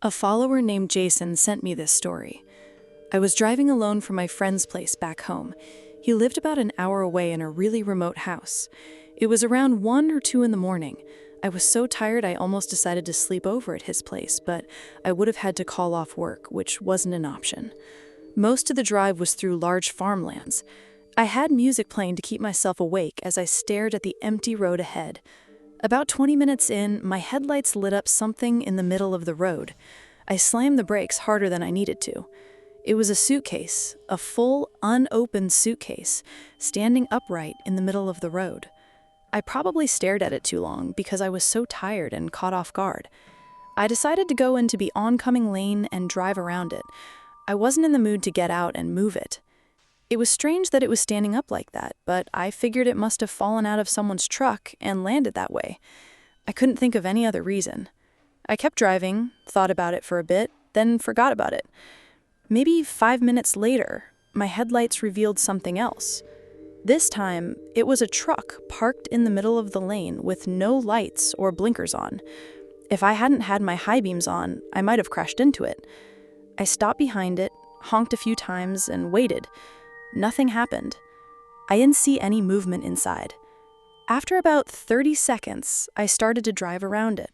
A follower named Jason sent me this story. I was driving alone from my friend's place back home. He lived about an hour away in a really remote house. It was around 1 or 2 in the morning. I was so tired I almost decided to sleep over at his place, but I would have had to call off work, which wasn't an option. Most of the drive was through large farmlands. I had music playing to keep myself awake as I stared at the empty road ahead. About 20 minutes in, my headlights lit up something in the middle of the road. I slammed the brakes harder than I needed to. It was a suitcase, a full, unopened suitcase, standing upright in the middle of the road. I probably stared at it too long because I was so tired and caught off guard. I decided to go into the oncoming lane and drive around it. I wasn't in the mood to get out and move it. It was strange that it was standing up like that, but I figured it must have fallen out of someone's truck and landed that way. I couldn't think of any other reason. I kept driving, thought about it for a bit, then forgot about it. Maybe 5 minutes later, my headlights revealed something else. This time, it was a truck parked in the middle of the lane with no lights or blinkers on. If I hadn't had my high beams on, I might have crashed into it. I stopped behind it, honked a few times, and waited. Nothing happened. I didn't see any movement inside. After about 30 seconds, I started to drive around it.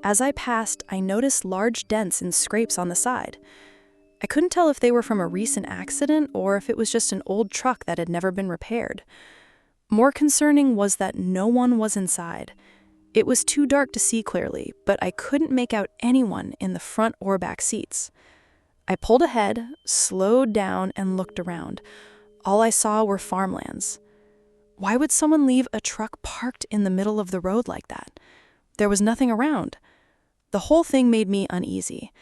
As I passed, I noticed large dents and scrapes on the side. I couldn't tell if they were from a recent accident or if it was just an old truck that had never been repaired. More concerning was that no one was inside. It was too dark to see clearly, but I couldn't make out anyone in the front or back seats. I pulled ahead, slowed down, and looked around. All I saw were farmlands. Why would someone leave a truck parked in the middle of the road like that? There was nothing around. The whole thing made me uneasy.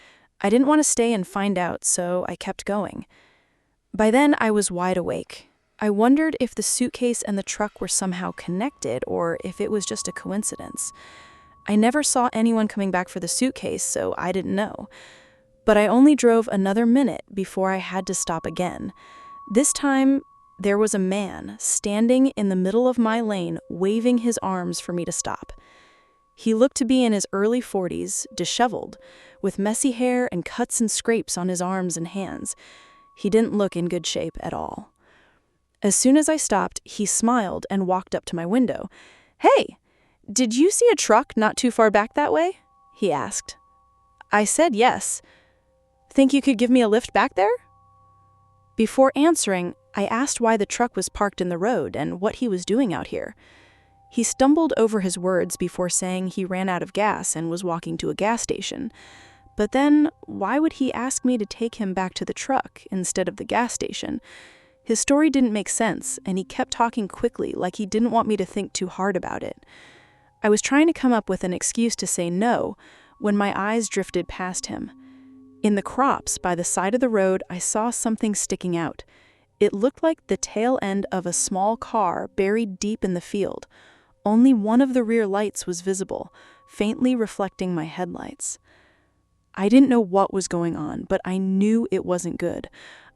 I didn't want to stay and find out, so I kept going. By then, I was wide awake. I wondered if the suitcase and the truck were somehow connected or if it was just a coincidence. I never saw anyone coming back for the suitcase, so I didn't know. But I only drove another minute before I had to stop again. This time, there was a man standing in the middle of my lane, waving his arms for me to stop. He looked to be in his early 40s, disheveled, with messy hair and cuts and scrapes on his arms and hands. He didn't look in good shape at all. As soon as I stopped, he smiled and walked up to my window. "Hey, did you see a truck not too far back that way?" he asked. I said yes. "Think you could give me a lift back there?" Before answering, I asked why the truck was parked in the road and what he was doing out here. He stumbled over his words before saying he ran out of gas and was walking to a gas station. But then, why would he ask me to take him back to the truck instead of the gas station? His story didn't make sense, and he kept talking quickly like he didn't want me to think too hard about it. I was trying to come up with an excuse to say no when my eyes drifted past him. In the crops by the side of the road, I saw something sticking out. It looked like the tail end of a small car buried deep in the field. Only one of the rear lights was visible, faintly reflecting my headlights. I didn't know what was going on, but I knew it wasn't good.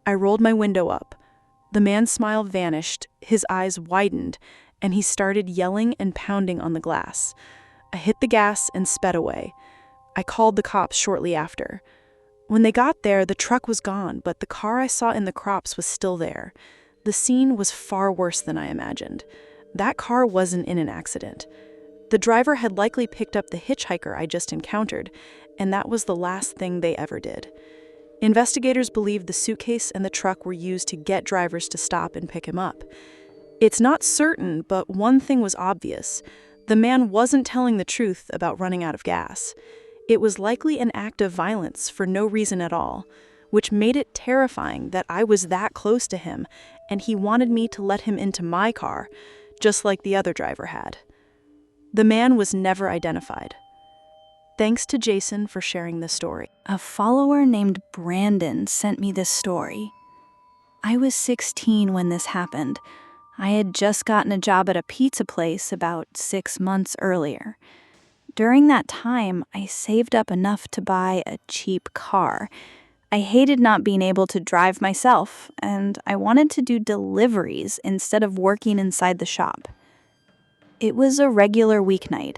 I rolled my window up. The man's smile vanished, his eyes widened, and he started yelling and pounding on the glass. I hit the gas and sped away. I called the cops shortly after. When they got there, the truck was gone, but the car I saw in the crops was still there. The scene was far worse than I imagined. That car wasn't in an accident. The driver had likely picked up the hitchhiker I just encountered, and that was the last thing they ever did. Investigators believe the suitcase and the truck were used to get drivers to stop and pick him up. It's not certain, but one thing was obvious. The man wasn't telling the truth about running out of gas. It was likely an act of violence for no reason at all, which made it terrifying that I was that close to him and he wanted me to let him into my car, just like the other driver had. The man was never identified. Thanks to Jason for sharing this story. A follower named Brandon sent me this story. I was 16 when this happened. I had just gotten a job at a pizza place about 6 months earlier. During that time, I saved up enough to buy a cheap car. I hated not being able to drive myself, and I wanted to do deliveries instead of working inside the shop. It was a regular weeknight.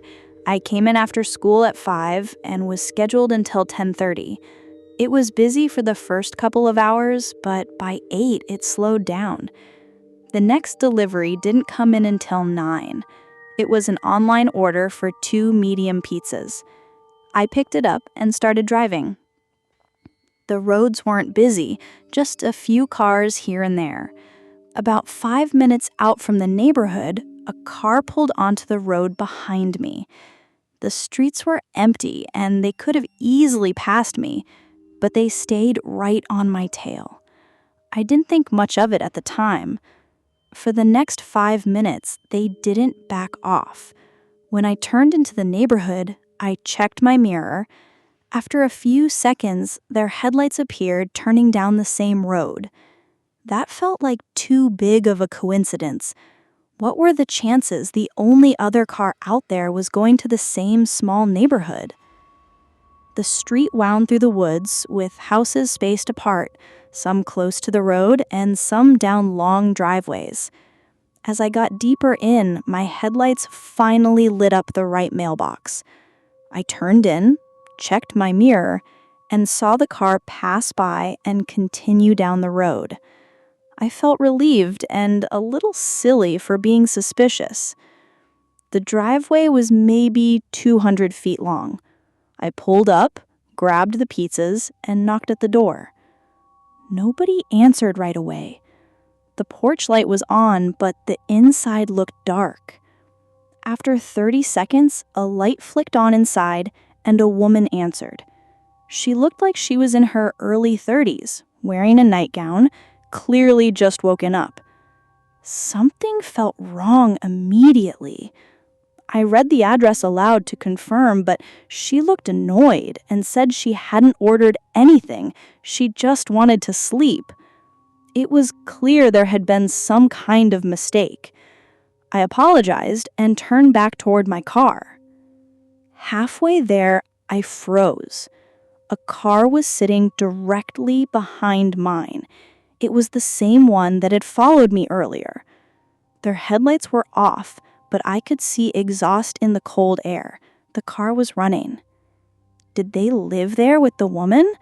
I came in after school at 5 and was scheduled until 10:30. It was busy for the first couple of hours, but by 8 it slowed down. The next delivery didn't come in until 9. It was an online order for 2 medium pizzas. I picked it up and started driving. The roads weren't busy, just a few cars here and there. About 5 minutes out from the neighborhood, a car pulled onto the road behind me. The streets were empty and they could have easily passed me, but they stayed right on my tail. I didn't think much of it at the time. For the next 5 minutes, they didn't back off. When I turned into the neighborhood, I checked my mirror. After a few seconds, their headlights appeared turning down the same road. That felt like too big of a coincidence. What were the chances the only other car out there was going to the same small neighborhood? The street wound through the woods, with houses spaced apart, some close to the road and some down long driveways. As I got deeper in, my headlights finally lit up the right mailbox. I turned in, checked my mirror, and saw the car pass by and continue down the road. I felt relieved and a little silly for being suspicious. The driveway was maybe 200 feet long. I pulled up, grabbed the pizzas, and knocked at the door. Nobody answered right away. The porch light was on, but the inside looked dark. After 30 seconds, a light flicked on inside, and a woman answered. She looked like she was in her early 30s, wearing a nightgown, clearly just woken up. Something felt wrong immediately. I read the address aloud to confirm, but she looked annoyed and said she hadn't ordered anything. She just wanted to sleep. It was clear there had been some kind of mistake. I apologized and turned back toward my car. Halfway there, I froze. A car was sitting directly behind mine. It was the same one that had followed me earlier. Their headlights were off, but I could see exhaust in the cold air. The car was running. Did they live there with the woman?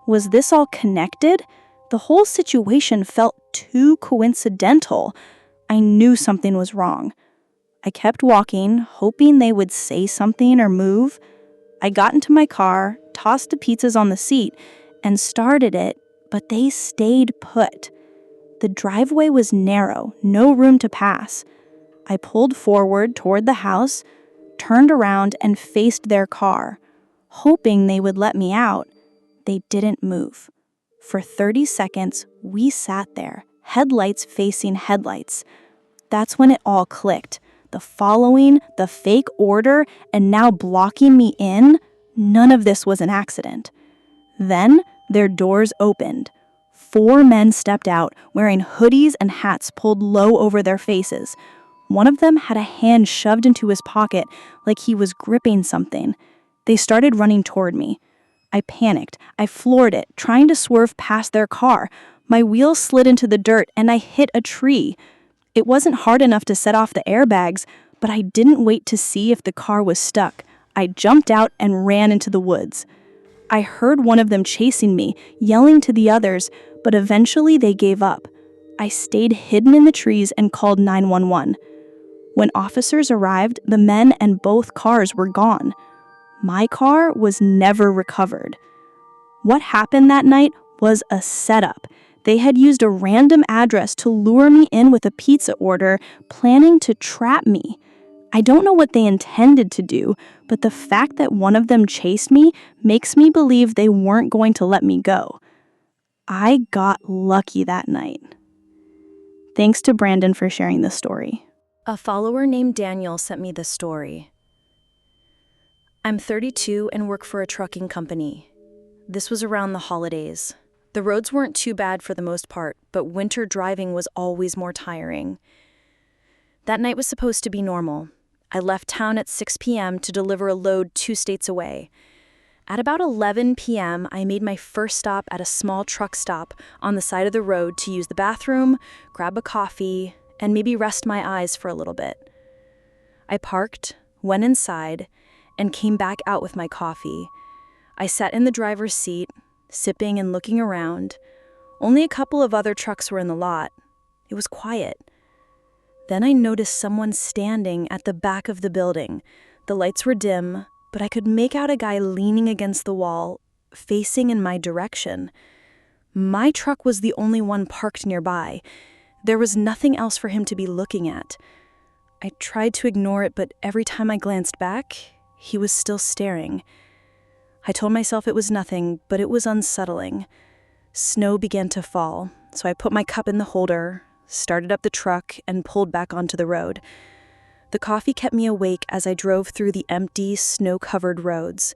Was this all connected? The whole situation felt too coincidental. I knew something was wrong. I kept walking, hoping they would say something or move. I got into my car, tossed the pizzas on the seat, and started it, but they stayed put. The driveway was narrow, no room to pass. I pulled forward toward the house, turned around, and faced their car. Hoping they would let me out, they didn't move. For 30 seconds, we sat there, headlights facing headlights. That's when it all clicked. The following, the fake order, and now blocking me in, none of this was an accident. Then, their doors opened. 4 men stepped out, wearing hoodies and hats pulled low over their faces. One of them had a hand shoved into his pocket like he was gripping something. They started running toward me. I panicked. I floored it, trying to swerve past their car. My wheels slid into the dirt and I hit a tree. It wasn't hard enough to set off the airbags, but I didn't wait to see if the car was stuck. I jumped out and ran into the woods. I heard one of them chasing me, yelling to the others, but eventually they gave up. I stayed hidden in the trees and called 911. When officers arrived, the men and both cars were gone. My car was never recovered. What happened that night was a setup. They had used a random address to lure me in with a pizza order, planning to trap me. I don't know what they intended to do, but the fact that one of them chased me makes me believe they weren't going to let me go. I got lucky that night. Thanks to Brandon for sharing this story. A follower named Daniel sent me this story. I'm 32 and work for a trucking company. This was around the holidays. The roads weren't too bad for the most part, but winter driving was always more tiring. That night was supposed to be normal. I left town at 6 p.m. to deliver a load 2 states away. At about 11 p.m., I made my first stop at a small truck stop on the side of the road to use the bathroom, grab a coffee, and maybe rest my eyes for a little bit. I parked, went inside, and came back out with my coffee. I sat in the driver's seat, sipping and looking around. Only a couple of other trucks were in the lot. It was quiet. Then I noticed someone standing at the back of the building. The lights were dim, but I could make out a guy leaning against the wall, facing in my direction. My truck was the only one parked nearby. There was nothing else for him to be looking at. I tried to ignore it, but every time I glanced back, he was still staring. I told myself it was nothing, but it was unsettling. Snow began to fall, so I put my cup in the holder, started up the truck, and pulled back onto the road. The coffee kept me awake as I drove through the empty, snow-covered roads.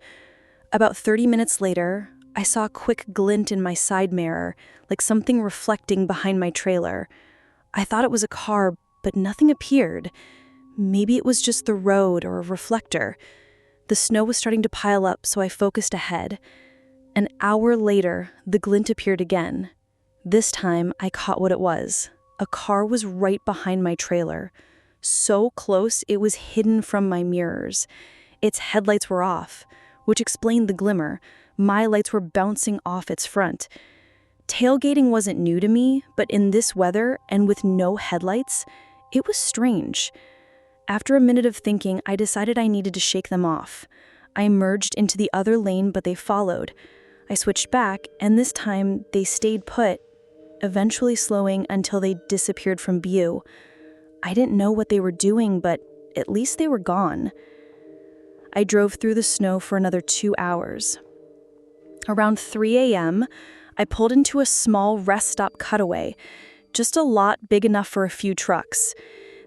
About 30 minutes later, I saw a quick glint in my side mirror, like something reflecting behind my trailer. I thought it was a car, but nothing appeared. Maybe it was just the road or a reflector. The snow was starting to pile up, so I focused ahead. An hour later, the glint appeared again. This time, I caught what it was. A car was right behind my trailer. So close, it was hidden from my mirrors. Its headlights were off, which explained the glimmer. My lights were bouncing off its front. Tailgating wasn't new to me, but in this weather and with no headlights, it was strange. After a minute of thinking, I decided I needed to shake them off. I merged into the other lane, but they followed. I switched back, and this time they stayed put, eventually slowing until they disappeared from view. I didn't know what they were doing, but at least they were gone. I drove through the snow for another 2 hours. Around 3 a.m., I pulled into a small rest stop cutaway, just a lot big enough for a few trucks.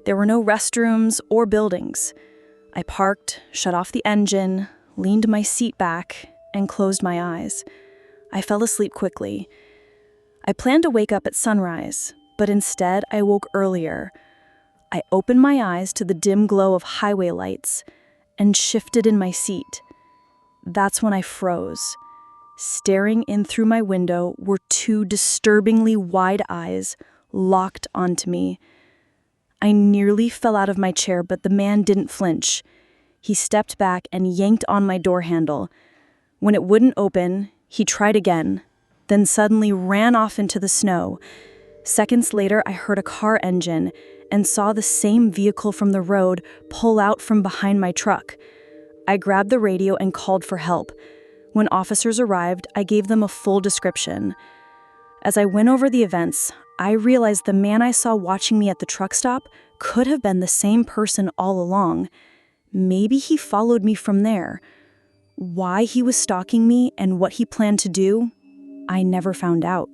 There were no restrooms or buildings. I parked, shut off the engine, leaned my seat back, and closed my eyes. I fell asleep quickly. I planned to wake up at sunrise, but instead I woke earlier. I opened my eyes to the dim glow of highway lights and shifted in my seat. That's when I froze. Staring in through my window were 2 disturbingly wide eyes locked onto me. I nearly fell out of my chair, but the man didn't flinch. He stepped back and yanked on my door handle. When it wouldn't open, he tried again, then suddenly ran off into the snow. Seconds later, I heard a car engine and saw the same vehicle from the road pull out from behind my truck. I grabbed the radio and called for help. When officers arrived, I gave them a full description. As I went over the events, I realized the man I saw watching me at the truck stop could have been the same person all along. Maybe he followed me from there. Why he was stalking me and what he planned to do, I never found out.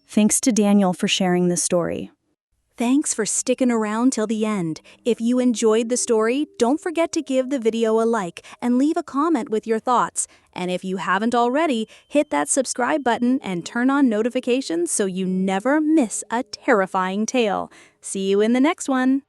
Thanks to Daniel for sharing this story. Thanks for sticking around till the end. If you enjoyed the story, don't forget to give the video a like and leave a comment with your thoughts. And if you haven't already, hit that subscribe button and turn on notifications so you never miss a terrifying tale. See you in the next one.